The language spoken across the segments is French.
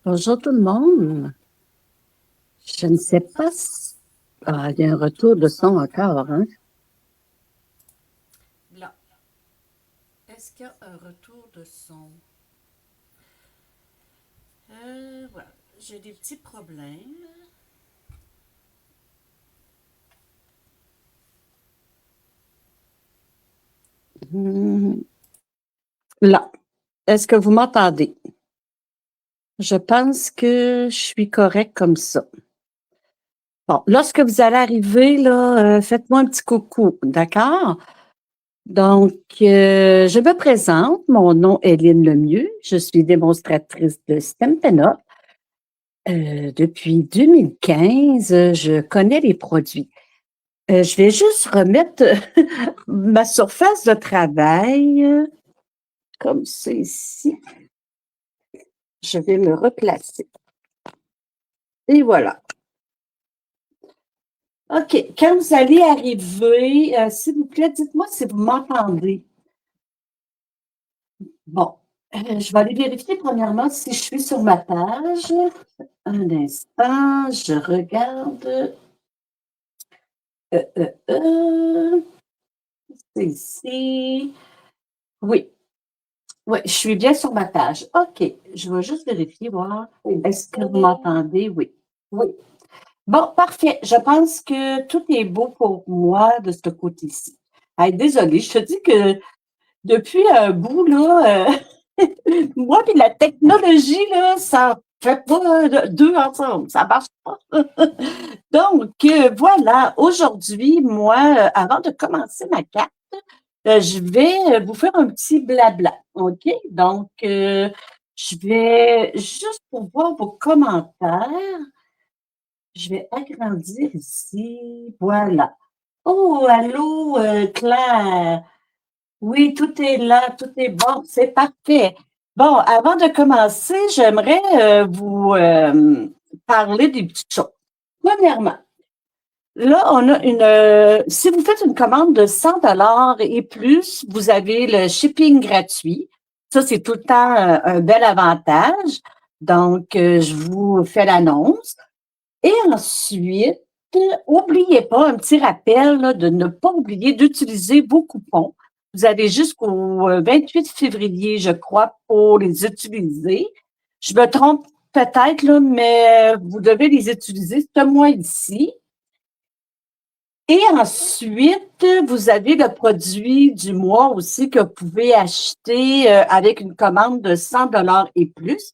Bonjour tout le monde. Je ne sais pas si... Ah, il y a un retour de son encore, hein? Là, est-ce qu'il y a un retour de son? Voilà, j'ai des petits problèmes. Hmm. Là, est-ce que vous m'entendez? Je pense que je suis correct comme ça. Bon, lorsque vous allez arriver, là, faites-moi un petit coucou, d'accord? Donc, je me présente. Mon nom est Lynne Lemieux. Je suis démonstratrice de Stampin' Up. Depuis 2015, je connais les produits. Je vais juste remettre ma surface de travail comme c'est ici. Je vais me replacer. Et voilà. OK. Quand vous allez arriver, s'il vous plaît, dites-moi si vous m'entendez. Bon. Je vais aller vérifier premièrement si je suis sur ma page. Un instant, je regarde. C'est ici. Oui. Oui, je suis bien sur ma page. OK. Je vais juste vérifier, voir. Est-ce que vous m'entendez? Oui. Oui. Bon, parfait. Je pense que tout est beau pour moi de ce côté-ci. Hey, désolée, je te dis que depuis un bout, là, moi et la technologie, là, ça fait pas deux ensemble. Ça marche pas. Donc, voilà, aujourd'hui, moi, avant de commencer ma carte, je vais vous faire un petit blabla, OK? Donc, je vais juste pour voir vos commentaires, je vais agrandir ici, voilà. Oh, allô, Claire. Oui, tout est là, tout est bon, c'est parfait. Bon, avant de commencer, j'aimerais vous parler des petites choses. Premièrement, là, on a si vous faites une commande de 100 et plus, vous avez le shipping gratuit. Ça, c'est tout le temps un bel avantage. Donc, je vous fais l'annonce. Et ensuite, n'oubliez pas, un petit rappel là, de ne pas oublier d'utiliser vos coupons. Vous avez jusqu'au 28 février, je crois, pour les utiliser. Je me trompe peut-être, là, mais vous devez les utiliser ce mois ici. Et ensuite, vous avez le produit du mois aussi que vous pouvez acheter avec une commande de 100 et plus.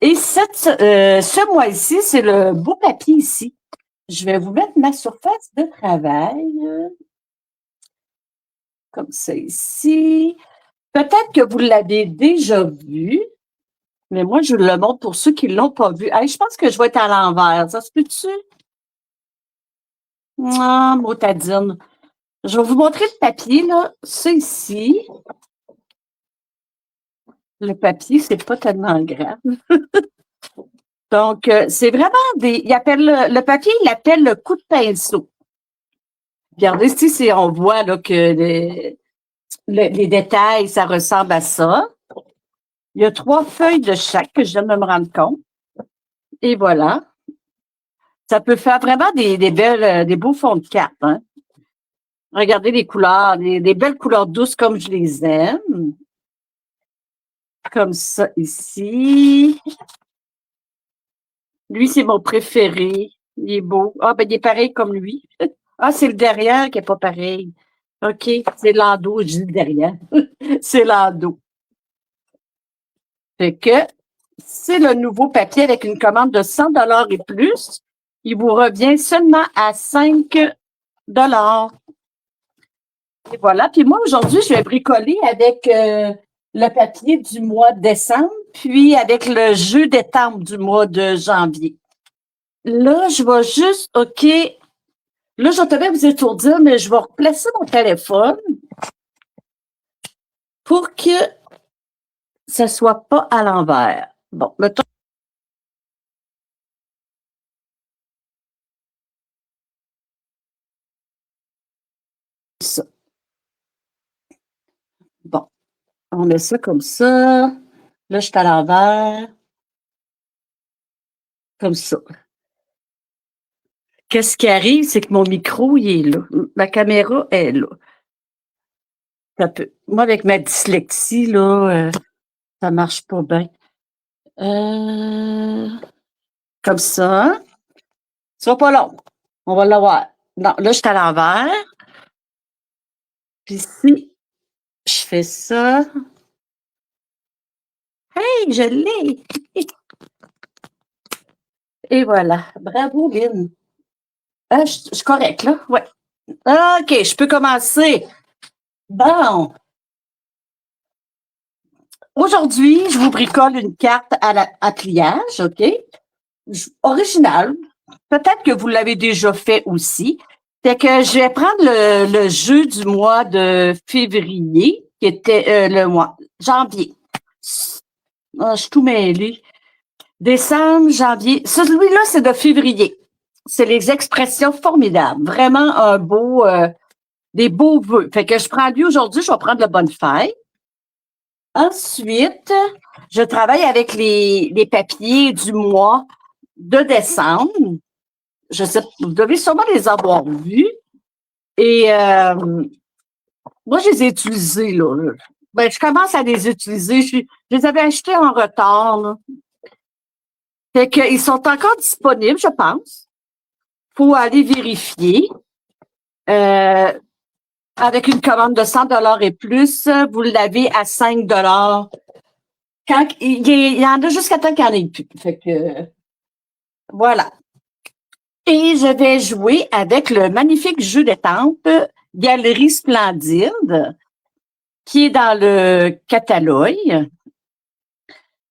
Et ce mois-ci, c'est le beau papier ici. Je vais vous mettre ma surface de travail, comme ça ici. Peut-être que vous l'avez déjà vu, mais moi, je le montre pour ceux qui ne l'ont pas vu. Hey, je pense que je vais être à l'envers. Ça se peut-tu? Ah, motadine. Je vais vous montrer le papier, là. Ça ici. Le papier, c'est pas tellement grave. Donc, c'est vraiment il appelle le papier, il l'appelle le coup de pinceau. Regardez ici, on voit là, que les détails, ça ressemble à ça. Il y a 3 feuilles de chaque que je viens de me rendre compte. Et voilà. Ça peut faire vraiment des belles, des beaux fonds de carte, hein. Regardez les couleurs, des belles couleurs douces comme je les aime. Comme ça ici. Lui, c'est mon préféré. Il est beau. Ah, ben, il est pareil comme lui. Ah, c'est le derrière qui n'est pas pareil. OK, c'est l'endos, je dis le derrière. C'est l'endos. Fait que c'est le nouveau papier avec une commande de 100 et plus. Il vous revient seulement à 5 Et voilà. Puis moi, aujourd'hui, je vais bricoler avec le papier du mois de décembre, puis avec le jeu d'étampe du mois de janvier. Là, je vais juste, OK. Là, j'entendais vous étourdir, mais je vais replacer mon téléphone pour que ça soit pas à l'envers. Bon, mettons ça. Bon, on met ça comme ça. Là, je suis à l'envers. Comme ça. Qu'est-ce qui arrive, c'est que mon micro, il est là. Ma caméra est là. Ça peut. Moi, avec ma dyslexie, là, ça marche pas bien. Comme ça. Ce sera pas long. On va l'avoir. Non, là, je suis à l'envers. Puis si je fais ça. Hey, je l'ai! Et voilà. Bravo, Lynn. Je suis correcte, là? Ouais. OK, je peux commencer. Bon. Aujourd'hui, je vous bricole une carte à pliage, OK? Originale. Peut-être que vous l'avez déjà fait aussi. C'est que je vais prendre le jeu du mois de février, qui était le mois janvier. Je suis tout mêlée. Décembre, janvier. Celui-là, c'est de février. C'est les expressions formidables. Vraiment des beaux vœux. Fait que je prends lui aujourd'hui, je vais prendre le bonne fête. Ensuite, je travaille avec les papiers du mois de décembre. Je sais, vous devez sûrement les avoir vus. Et moi, je les ai utilisés, là. Ben, je commence à les utiliser. Je les avais achetés en retard, là. Fait qu'ils sont encore disponibles, je pense. Faut aller vérifier. Avec une commande de 100 $ et plus, vous l'avez à 5 $. Quand il y en a jusqu'à temps qu'il n'y en ait plus. Fait que voilà. Et je vais jouer avec le magnifique jeu d'étampes Galerie Splendide, qui est dans le catalogue.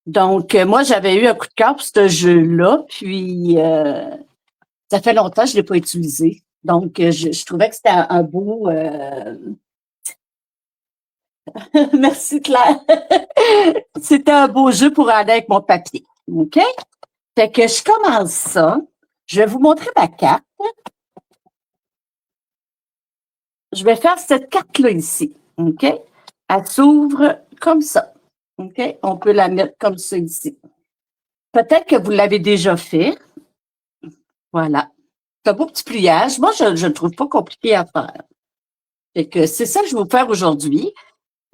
Donc, moi, j'avais eu un coup de cœur pour ce jeu-là, puis ça fait longtemps que je ne l'ai pas utilisé. Donc, je trouvais que c'était un beau... Merci, Claire. C'était un beau jeu pour aller avec mon papier. OK? Fait que je commence ça. Je vais vous montrer ma carte. Je vais faire cette carte-là ici. OK? Elle s'ouvre comme ça. OK? On peut la mettre comme ça ici. Peut-être que vous l'avez déjà fait. Voilà. C'est un beau petit pliage. Moi, je ne trouve pas compliqué à faire. Fait que c'est ça que je vais vous faire aujourd'hui.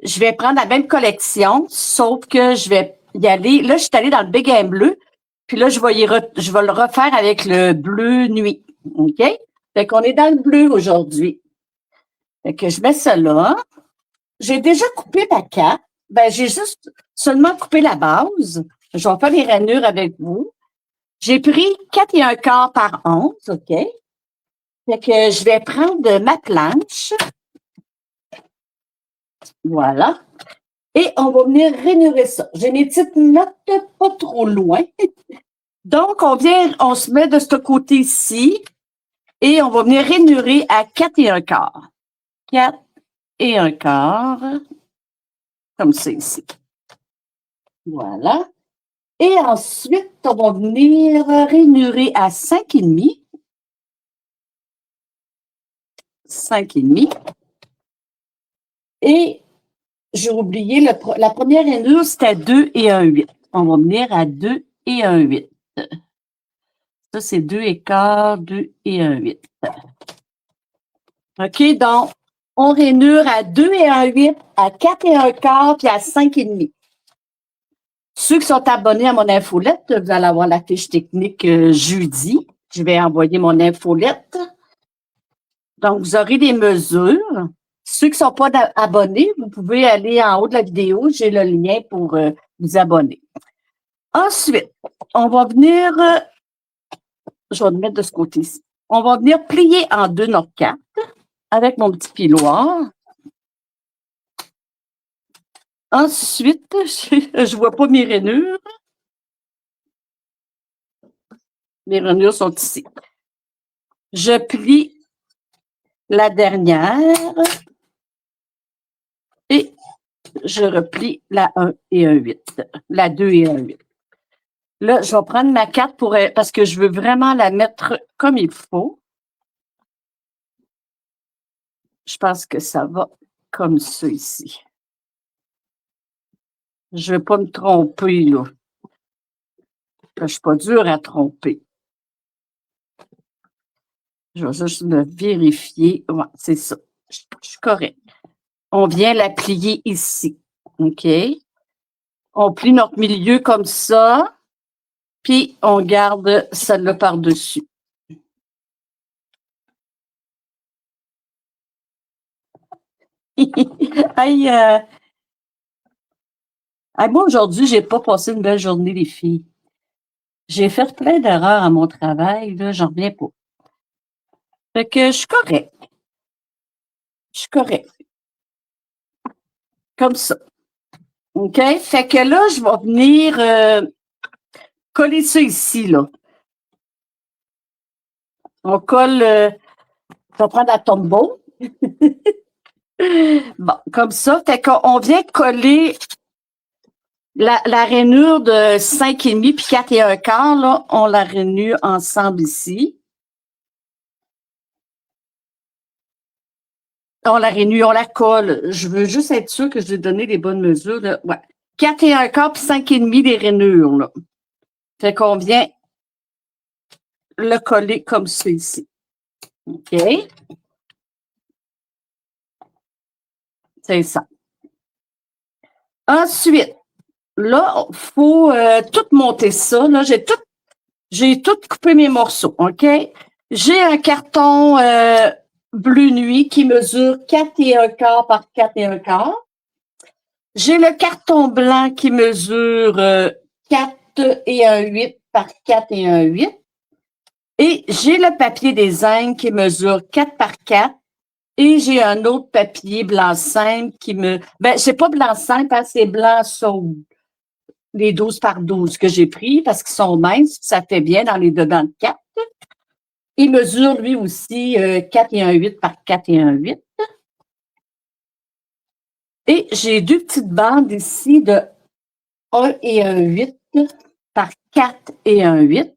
Je vais prendre la même collection, sauf que je vais y aller. Là, je suis allée dans le Big Game bleu. Puis là, je vais le refaire avec le bleu nuit. OK? Fait qu'on est dans le bleu aujourd'hui. Fait que je mets ça là. J'ai déjà coupé ma carte. Ben, j'ai juste seulement coupé la base. Je vais faire les rainures avec vous. J'ai pris 4 et un quart par 11, OK? Fait que je vais prendre ma planche. Voilà. Et on va venir rainurer ça. J'ai mes petites notes pas trop loin. Donc, on se met de ce côté-ci et on va venir rainurer à 4 et un quart. 4 et un quart. Comme ça ici. Voilà. Et ensuite, on va venir rainurer à 5,5. 5,5. Et j'ai oublié, la première rainure, c'était 2 et 1,8. On va venir à 2 et 1,8. Ça, c'est 2 et quart, 2 et 1,8. OK, donc, on rainure à 2 et 1,8, à 4 et un quart, puis à 5,5. Ceux qui sont abonnés à mon infolette, vous allez avoir la fiche technique jeudi. Je vais envoyer mon infolette. Donc, vous aurez des mesures. Ceux qui ne sont pas abonnés, vous pouvez aller en haut de la vidéo. J'ai le lien pour vous abonner. Ensuite, on va venir, je vais le mettre de ce côté-ci. On va venir plier en deux notre carte avec mon petit piloir. Ensuite, je ne vois pas mes rainures. Mes rainures sont ici. Je plie la dernière et je replie la 1 et 1,8. La 2 et 1,8. Là, je vais prendre ma carte parce que je veux vraiment la mettre comme il faut. Je pense que ça va comme ça ici. Je ne vais pas me tromper, là. Je ne suis pas dure à tromper. Je vais juste me vérifier. Ouais, c'est ça. Je suis correct. On vient la plier ici. OK? On plie notre milieu comme ça, puis on garde celle-là par-dessus. Hey, moi, aujourd'hui, j'ai pas passé une belle journée, les filles. J'ai fait plein d'erreurs à mon travail, là, j'en reviens pas. Fait que je suis correct. Je suis correct. Comme ça. OK? Fait que là, je vais venir coller ça ici, là. On colle, je vais prendre la tombeau. Bon, comme ça. Fait qu'on vient coller la rainure de 5,5 puis 4 1/4, là, on la rainure ensemble ici. On la rainure, on la colle. Je veux juste être sûre que je vais donner les bonnes mesures. Là. Ouais. 4 1/4 puis 5,5 des rainures, là. Fait qu'on vient le coller comme ça ici. OK? C'est ça. Ensuite, là, il faut tout monter ça. Là, j'ai tout coupé mes morceaux. OK? J'ai un carton bleu nuit qui mesure 4 1/4 par 4 1/4. J'ai le carton blanc qui mesure 4 1/8 par 4 1/8. Et j'ai le papier des Indes qui mesure 4 par 4. Et j'ai un autre papier blanc simple qui c'est pas blanc simple, hein, c'est blanc sauve. Les 12 par 12 que j'ai pris parce qu'ils sont minces, ça fait bien dans les dedans de 4. Il mesure lui aussi 4 1/8 par 4 1/8. Et j'ai deux petites bandes ici de 1 1/8 par 4 1/8.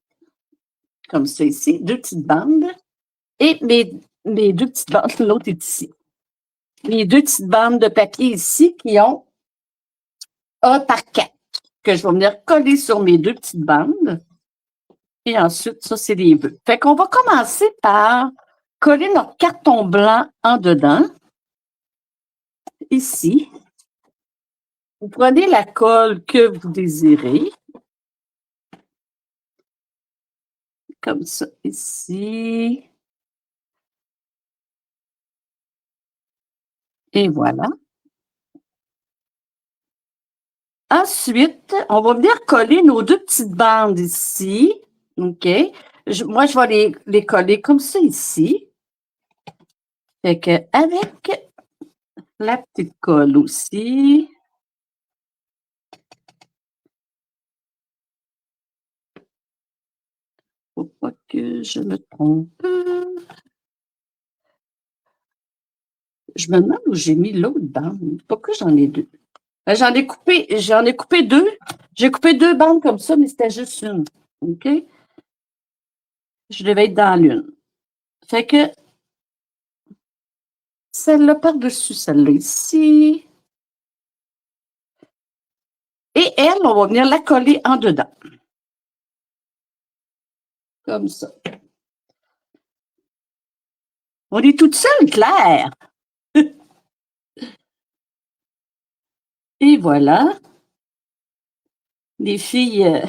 Comme ça ici, deux petites bandes. Et mes deux petites bandes, l'autre est ici. Mes deux petites bandes de papier ici qui ont 1 par 4, que je vais venir coller sur mes deux petites bandes. Et ensuite, ça, c'est les vœux. Fait qu'on va commencer par coller notre carton blanc en dedans. Ici. Vous prenez la colle que vous désirez. Comme ça, ici. Et voilà. Ensuite, on va venir coller nos deux petites bandes ici. OK? Moi, je vais les coller comme ça ici. Fait que avec la petite colle aussi. Faut pas que je me trompe. Je me demande où j'ai mis l'autre bande. Pourquoi j'en ai deux? J'en ai coupé deux. J'ai coupé deux bandes comme ça, mais c'était juste une. OK? Je devais être dans l'une. Fait que celle-là par-dessus celle-là ici. Et elle, on va venir la coller en dedans. Comme ça. On est toute seule, Claire. Et voilà. Les filles,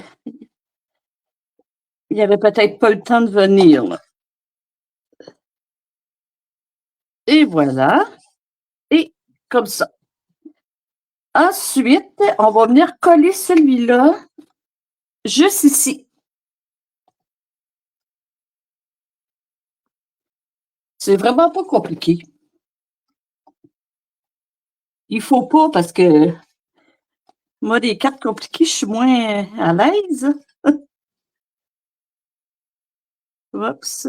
il n'y avait peut-être pas le temps de venir. Là. Et voilà. Et comme ça. Ensuite, on va venir coller celui-là juste ici. C'est vraiment pas compliqué. Il faut pas parce que moi, des cartes compliquées, je suis moins à l'aise. Oups.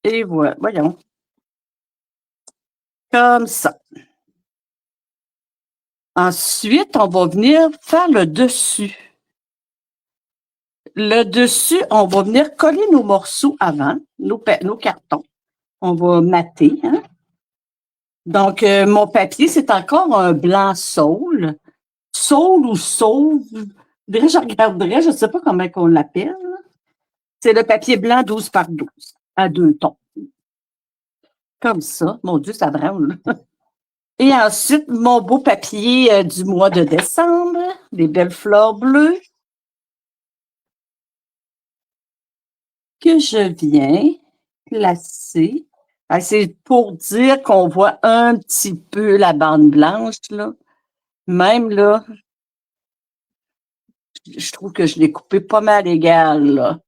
Et voilà, voyons. Comme ça. Ensuite, on va venir faire le dessus. Le dessus, on va venir coller nos morceaux avant, nos cartons. On va mater. Hein? Donc, mon papier, c'est encore un blanc saule. Saule ou sauve, Je regarderais, je ne sais pas comment on l'appelle. C'est le papier blanc 12 par 12 à 2 tons. Comme ça. Mon Dieu, ça branle. Et ensuite, mon beau papier du mois de décembre, des belles fleurs bleues, que je viens placer. Ah, c'est pour dire qu'on voit un petit peu la bande blanche, là. Même là, je trouve que je l'ai coupé pas mal égal, là.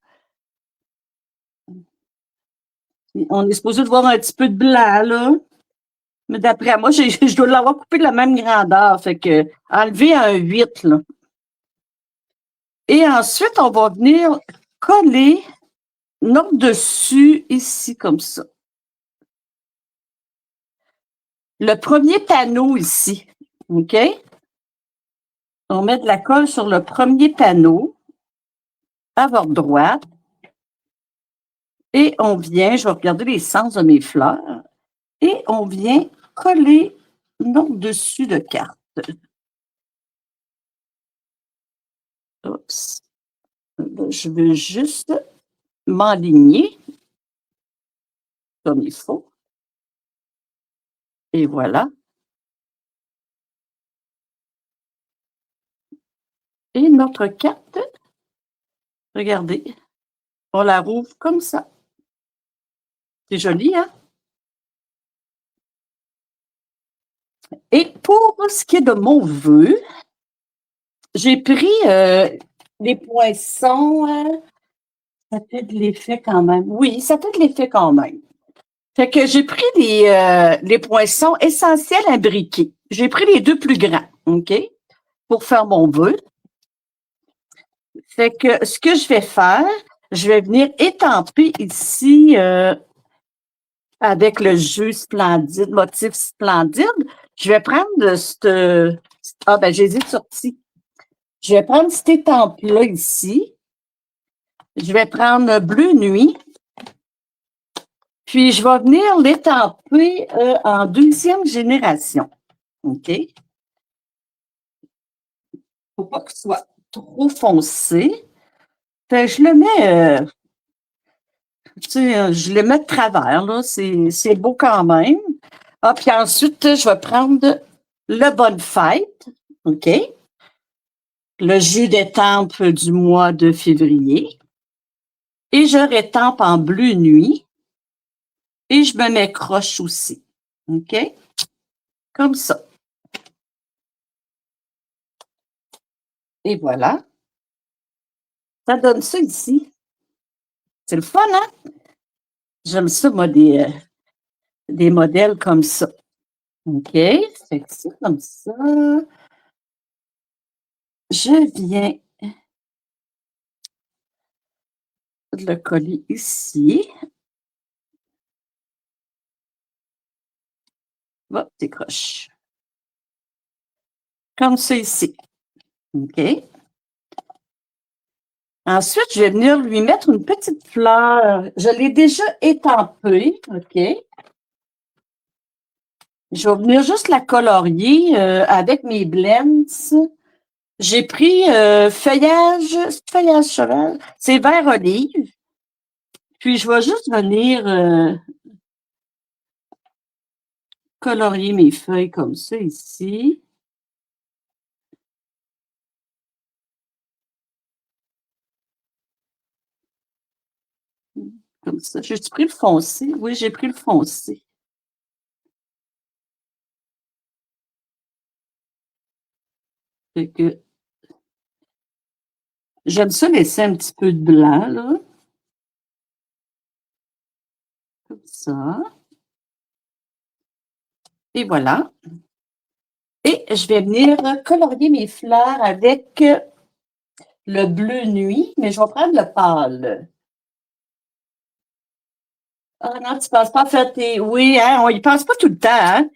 On est supposé de voir un petit peu de blanc, là. Mais d'après moi, je dois l'avoir coupé de la même grandeur. Fait que enlever un 8, là. Et ensuite, on va venir coller notre dessus ici, comme ça. Le premier panneau ici, OK? On met de la colle sur le premier panneau à votre droite. Et on vient, je vais regarder les sens de mes fleurs, et on vient coller notre dessus de carte. Oups. Je veux juste m'aligner comme il faut. Et voilà. Et notre carte, regardez, on la rouvre comme ça. C'est joli, hein? Et pour ce qui est de mon vœu, j'ai pris les poinçons. Ça fait de l'effet quand même. Oui, ça fait de l'effet quand même. Fait que j'ai pris les poinçons essentiels imbriqués. J'ai pris les 2 plus grands, OK? Pour faire mon vœu. Fait que ce que je vais faire, je vais venir étamper ici avec le jeu splendide, motif splendide. Je vais prendre ah ben, j'ai sorti. Je vais prendre cette étampe-là ici. Je vais prendre bleu nuit. Puis je vais venir l'étamper en 2e génération. OK? Faut pas que ce soit trop foncé. Fait que je le mets, tu sais, je le mets de travers, là. C'est beau quand même. Ah, puis ensuite, je vais prendre le Bonne Fête, OK? Le jus d'étampe du mois de février. Et je rétampe en bleu nuit. Et je me mets croche aussi. OK? Comme ça. Et voilà. Ça donne ça ici. C'est le fun, hein? J'aime ça, moi, des modèles comme ça. OK? Fait que ça, comme ça. Je viens de le coller ici. Hop, décroche. Comme ça ici. OK? Ensuite, je vais venir lui mettre une petite fleur. Je l'ai déjà étampée. OK? Je vais venir juste la colorier avec mes blends. J'ai pris feuillage cheval. C'est vert olive. Puis, je vais juste venir colorier mes feuilles comme ça ici. Comme ça. J'ai-tu pris le foncé? Oui, j'ai pris le foncé. Fait que j'aime ça laisser un petit peu de blanc, là. Comme ça. Et voilà. Et je vais venir colorier mes fleurs avec le bleu nuit, mais je vais prendre le pâle. Ah non, tu ne penses pas à faire tes... Oui, hein, on y pense pas tout le temps, hein?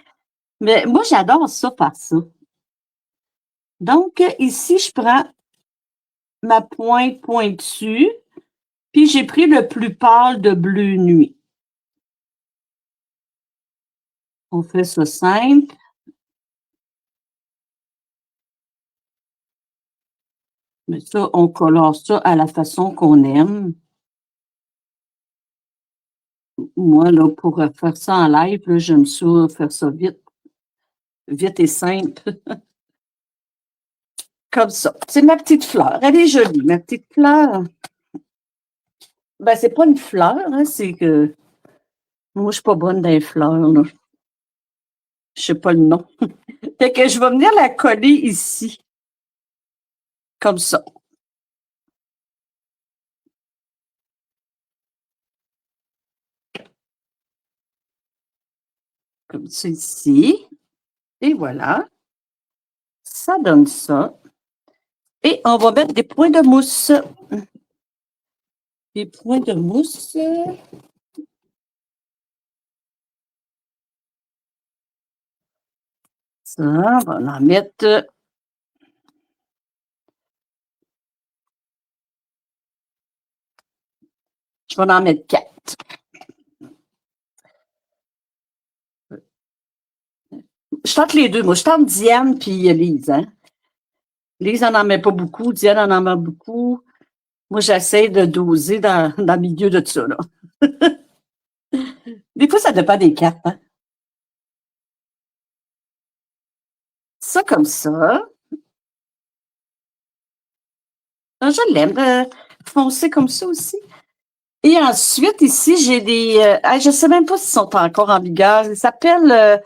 Mais moi, j'adore ça, faire ça. Donc, ici, je prends ma pointe pointue, puis j'ai pris le plus pâle de bleu nuit. On fait ça simple. Mais ça, on colore ça à la façon qu'on aime. Moi, là, pour faire ça en live, là, j'aime ça, faire ça vite. Vite et simple. Comme ça. C'est ma petite fleur. Elle est jolie, ma petite fleur. Ben, c'est pas une fleur, hein, c'est que moi, je suis pas bonne dans les fleurs, là. Je sais pas le nom. Fait que je vais venir la coller ici. Comme ça. Comme ça ici. Et voilà. Ça donne ça. Et on va mettre des points de mousse. Des points de mousse. Ça, on va en mettre. Je vais en mettre 4. Je tente les deux. Moi, je tente Diane puis Lise. Hein? Lise en met pas beaucoup. Diane en met beaucoup. Moi, j'essaie de doser dans le milieu de tout ça. Là. Des fois, ça dépend des cartes. Hein? Ça comme ça. Ah, je l'aime foncer comme ça aussi. Et ensuite, ici, j'ai des... je ne sais même pas s'ils sont encore en vigueur. Ils s'appellent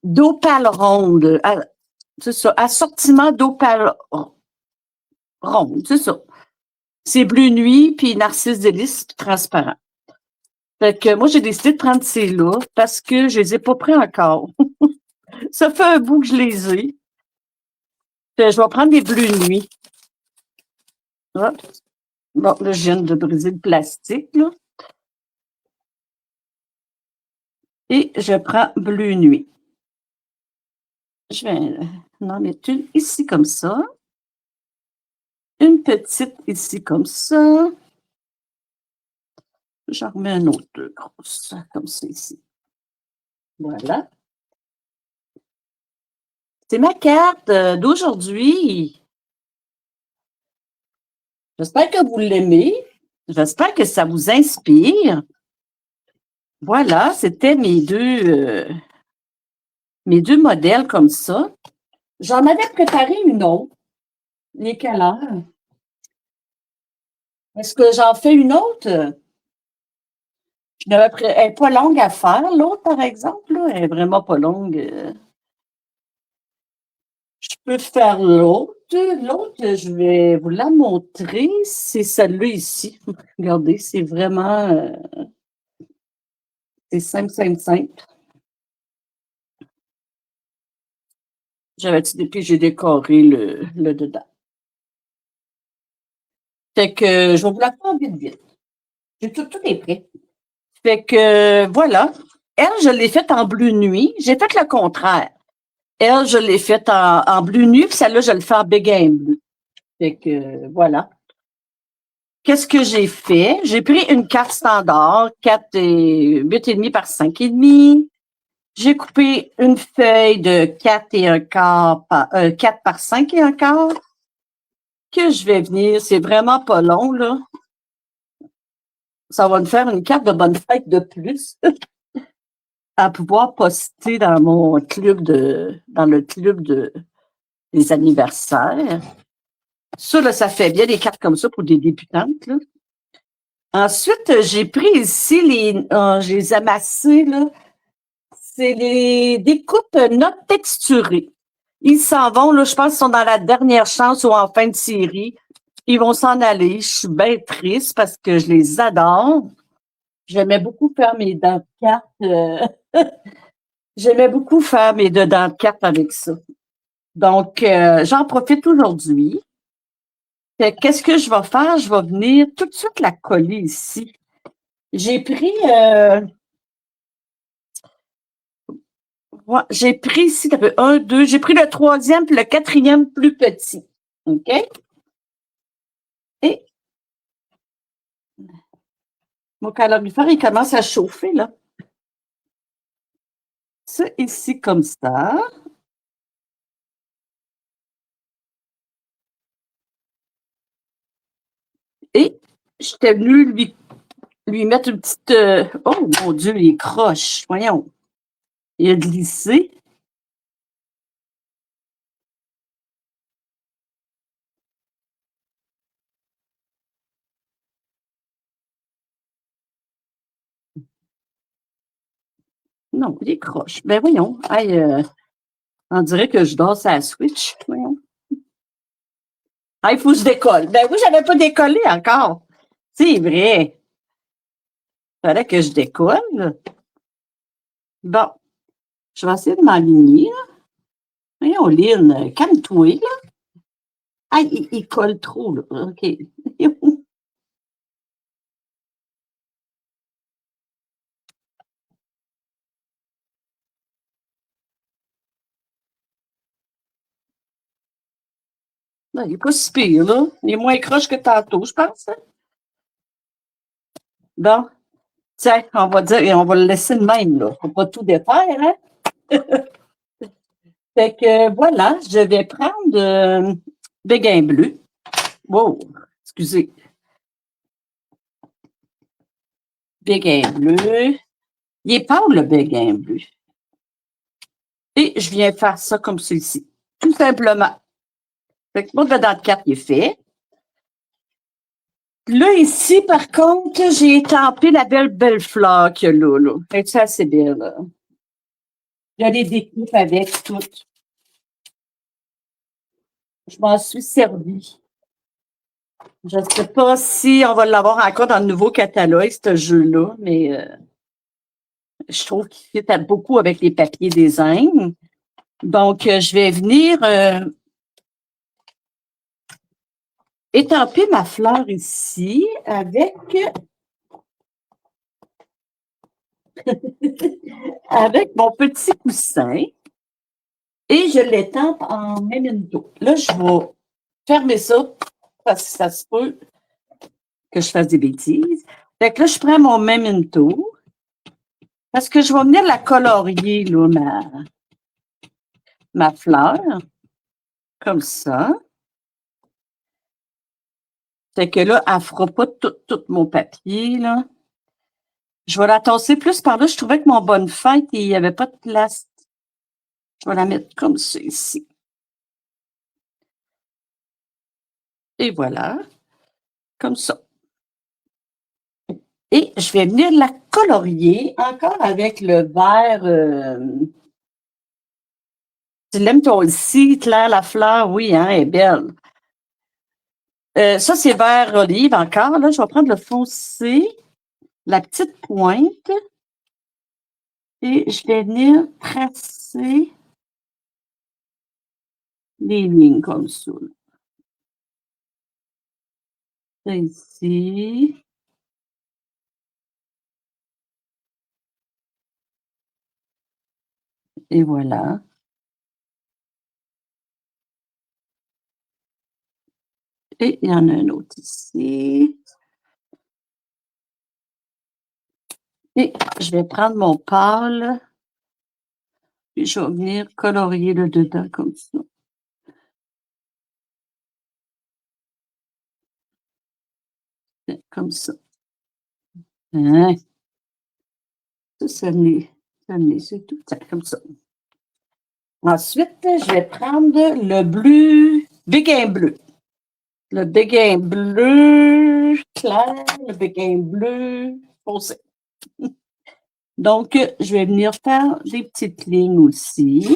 d'opale ronde. C'est ça, assortiment d'opale ronde, c'est ça. C'est bleu nuit, puis narcisse délice transparent. Fait que moi, j'ai décidé de prendre ces-là parce que je les ai pas pris encore. Ça fait un bout que je les ai. Fait que je vais prendre des bleus nuit. Hop. Bon, là, je viens de briser le plastique, là. Et je prends bleu nuit. Je vais en mettre une ici comme ça. Une petite ici comme ça. J'en remets un autre deux grosses, comme ça ici. Voilà. C'est ma carte d'aujourd'hui. J'espère que vous l'aimez. J'espère que ça vous inspire. Voilà, c'était mes deux modèles comme ça. J'en avais préparé une autre. Les quelle heure? Est-ce que j'en fais une autre? Elle n'est pas longue à faire, l'autre, par exemple. Là. Elle n'est vraiment pas longue. Je peux faire l'autre. L'autre, je vais vous la montrer. C'est celle-là ici. Regardez, c'est vraiment... c'est simple, simple, simple. Puis j'ai décoré le dedans. Fait que je vais vous la faire vite, vite. Tout est prêt. Fait que voilà. Elle, je l'ai faite en bleu nuit. J'ai fait le contraire. Elle, je l'ai faite en bleu nuit, puis celle-là, je le fais en béguin bleu. Fait que voilà. Qu'est-ce que j'ai fait? J'ai pris une carte standard, 8,5 par 5,5. J'ai coupé une feuille de 4 par 5 et un quart. Que je vais venir, c'est vraiment pas long, là. Ça va me faire une carte de bonne fête de plus à pouvoir poster dans le club des anniversaires. Ça, là, ça fait bien des cartes comme ça pour des débutantes, là. Ensuite, j'ai pris ici je les ai amassés, là. C'est les découpes notes texturées. Ils s'en vont, là, je pense qu'ils sont dans la dernière chance ou en fin de série. Ils vont s'en aller. Je suis bien triste parce que je les adore. J'aimais beaucoup faire mes dents de carte. J'aimais beaucoup faire mes dents de carte avec ça. Donc, j'en profite aujourd'hui. Qu'est-ce que je vais faire? Je vais venir tout de suite la coller ici. J'ai pris ici, un, deux, j'ai pris le troisième puis le quatrième plus petit. OK? Et mon calorifère, il commence à chauffer, là. Ça ici comme ça. Et j'étais venue lui mettre une petite... oh mon Dieu, les croches. Voyons. Il a glissé. Non, les croches. Ben voyons. Hey, on dirait que je dors sur la Switch. Voyons. Ah, il faut que je décolle. Ben oui, j'avais pas décollé encore. C'est vrai. Il fallait que je décolle. Bon, je vais essayer de m'aligner. Voyons, Lynn, calme-toi, là. Ah, il colle trop, là. OK. Non, il n'est pas si pire, là. Il est moins croche que tantôt, je pense. Hein? Bon, tiens, on va dire, et on va le laisser de même, là. Faut pas tout défaire, hein? Fait que, voilà, je vais prendre béguin bleu. Wow, excusez. Béguin bleu. Il est pâle, le béguin bleu. Et je viens faire ça comme ceci. Tout simplement. Fait que mon dedans de carte, il est fait. Là, ici, par contre, j'ai étampé la belle fleur qu'il y a là, là. Fait que ça, c'est bien, là. Je les découpe avec toutes. Je m'en suis servi. Je ne sais pas si on va l'avoir encore dans le nouveau catalogue, ce jeu-là, mais je trouve qu'il fit beaucoup avec les papiers design. Donc, je vais venir étamper ma fleur ici avec avec mon petit coussin et je l'étampe en memento. Là, je vais fermer ça parce que ça se peut que je fasse des bêtises. Fait que là, je prends mon memento parce que je vais venir la colorier, là, ma fleur, comme ça. Fait que là, elle ne fera pas tout mon papier, là. Je vais la tasser plus par là. Je trouvais que mon bonne fête, il n'y avait pas de place. Je vais la mettre comme ça ici. Et voilà. Comme ça. Et je vais venir la colorier encore avec le vert. Tu l'aimes toi aussi, Claire Lafleur? Oui, hein, elle est belle. Ça, c'est vert olive encore. Là, je vais prendre le foncé, la petite pointe. Et je vais venir tracer les lignes comme ça. Ça ici. Et voilà. Et il y en a un autre ici. Et je vais prendre mon pâle. Puis je vais venir colorier le dedans comme ça. Comme ça. Hein? Ça l'est, c'est tout ça, comme ça. Ensuite, je vais prendre le bleu, béguin bleu. Le béguin bleu clair, le béguin bleu foncé. Donc, je vais venir faire des petites lignes aussi.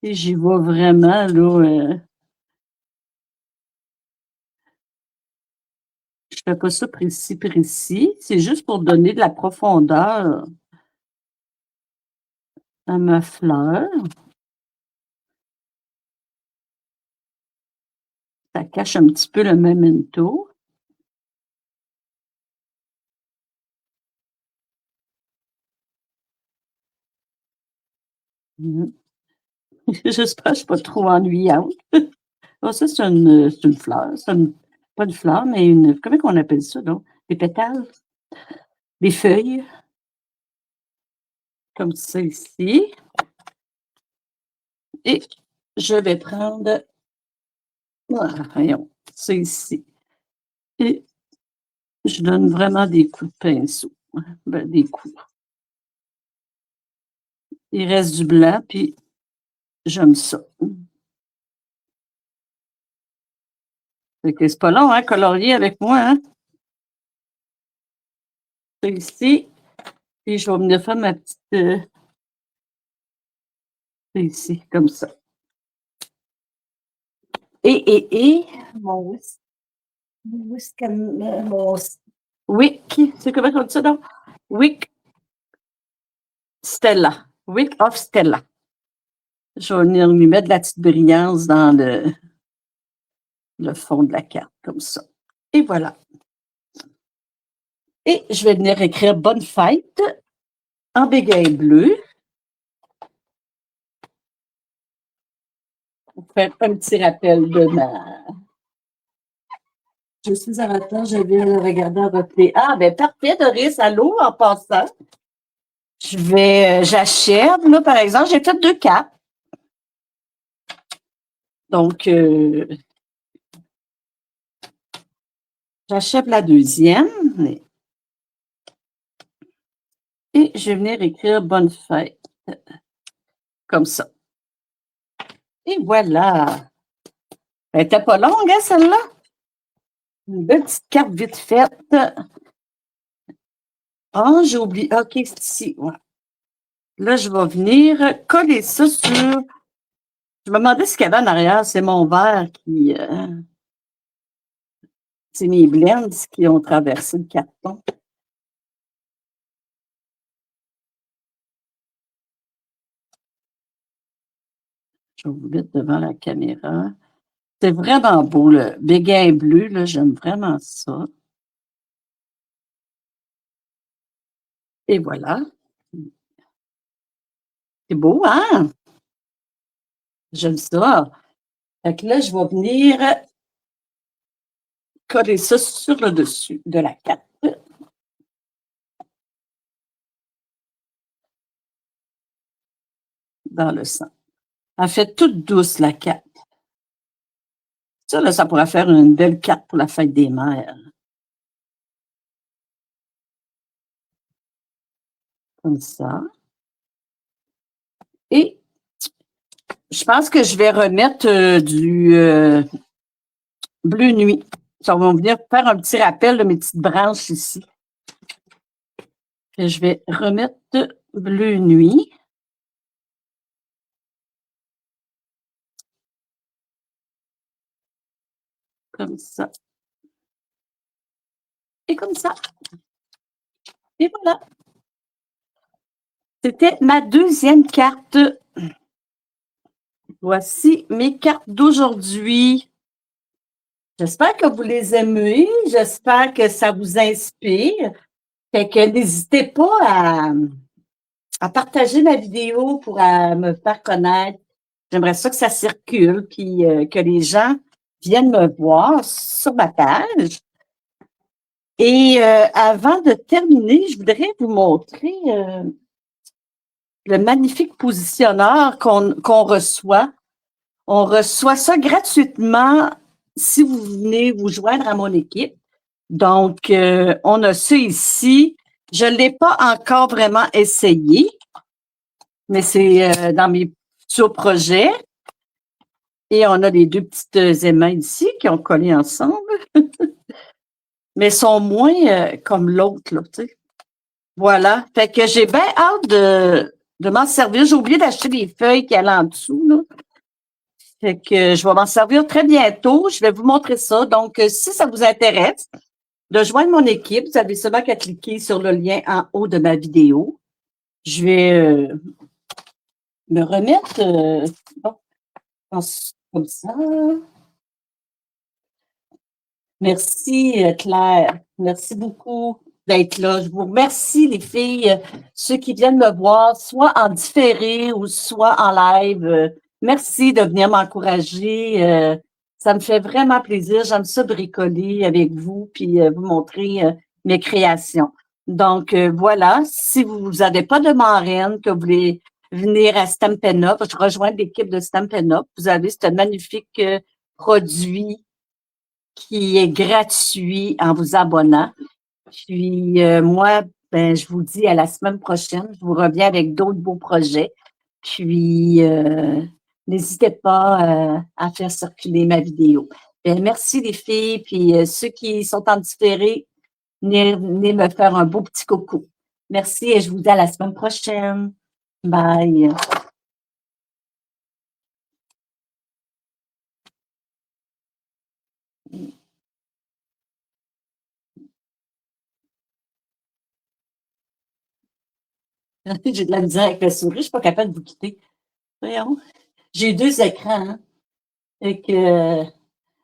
Et j'y vais vraiment, là. Je ne fais pas ça précis. C'est juste pour donner de la profondeur à ma fleur. Ça cache un petit peu le memento. J'espère que je ne suis pas trop ennuyante. Oh, ça, c'est une fleur. Pas une fleur, mais une. Comment on appelle ça, donc? Des pétales? Des feuilles. Comme ça ici. Et je vais prendre Voyons, c'est ici. Et je donne vraiment des coups de pinceau. Ben, des coups. Il reste du blanc, puis j'aime ça. Fait que c'est pas long, hein, colorier avec moi, hein? C'est ici. Puis je vais venir faire ma petite... c'est ici, comme ça. Et mon Wick, c'est comment on dit ça, donc? Wick Stella. Wick of Stella. Je vais venir lui mettre de la petite brillance dans le fond de la carte, comme ça. Et voilà. Et je vais venir écrire bonne fête en béguin bleu. Pour faire un petit rappel de ma... Je suis en retard, je vais regarder en replay. Ah, ben parfait, Doris, allô, en passant. J'achève, là, par exemple, j'ai fait 2 cartes. Donc, j'achève la deuxième. Et je vais venir écrire bonne fête. Comme ça. Et voilà. Elle n'était pas longue, hein, celle-là? Une belle petite carte vite faite. Ah, j'ai oublié. OK, c'est ici. Ouais. Là, je vais venir coller ça sur... Je me demandais ce qu'il y avait en arrière. C'est mon verre qui... c'est mes blends qui ont traversé le carton. Je vais vous mettre devant la caméra. C'est vraiment beau, le béguin bleu. Là, j'aime vraiment ça. Et voilà. C'est beau, hein? J'aime ça. Fait que là, je vais venir coller ça sur le dessus de la carte. Dans le sang. Elle fait toute douce, la carte. Ça, là, ça pourrait faire une belle carte pour la fête des mères. Comme ça. Et je pense que je vais remettre du bleu nuit. Ça va venir faire un petit rappel de mes petites branches ici. Et je vais remettre bleu nuit. Comme ça. Et comme ça. Et voilà. C'était ma deuxième carte. Voici mes cartes d'aujourd'hui. J'espère que vous les aimez. J'espère que ça vous inspire. Fait que n'hésitez pas à partager ma vidéo pour me faire connaître. J'aimerais ça que ça circule, puis que les gens viennent me voir sur ma page. Et avant de terminer, je voudrais vous montrer le magnifique positionneur qu'on reçoit. On reçoit ça gratuitement si vous venez vous joindre à mon équipe. Donc, on a ça ici. Je ne l'ai pas encore vraiment essayé, mais c'est dans mes futurs projets. Et on a les 2 petites émails ici qui ont collé ensemble, mais sont moins comme l'autre, là, tu sais. Voilà. Fait que j'ai bien hâte de m'en servir. J'ai oublié d'acheter des feuilles qui allaient en dessous, là. Fait que je vais m'en servir très bientôt. Je vais vous montrer ça. Donc, si ça vous intéresse de joindre mon équipe, vous avez seulement qu'à cliquer sur le lien en haut de ma vidéo. Je vais me remettre comme ça. Merci, Claire. Merci beaucoup d'être là. Je vous remercie, les filles, ceux qui viennent me voir, soit en différé ou soit en live. Merci de venir m'encourager. Ça me fait vraiment plaisir. J'aime ça bricoler avec vous puis vous montrer mes créations. Donc, voilà. Si vous n'avez pas de marraine, que vous voulez venir à Stampin' Up, je rejoins l'équipe de Stampin' Up. Vous avez cette magnifique produit qui est gratuit en vous abonnant. Puis moi, ben, je vous dis à la semaine prochaine. Je vous reviens avec d'autres beaux projets. Puis n'hésitez pas à faire circuler ma vidéo. Ben, merci les filles. Puis ceux qui sont en différé, venez me faire un beau petit coucou. Merci et je vous dis à la semaine prochaine. Bye. J'ai de la misère avec la souris, je ne suis pas capable de vous quitter. Voyons. J'ai 2 écrans, hein. Fait que là,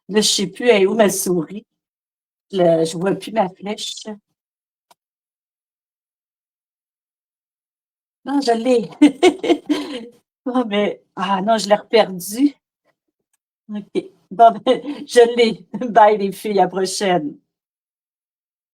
je ne sais plus elle est où ma souris. Je ne vois plus ma flèche. Non, je l'ai. Bon, mais, ah non, je l'ai reperdue. OK. Bon, ben, je l'ai. Bye les filles, à la prochaine.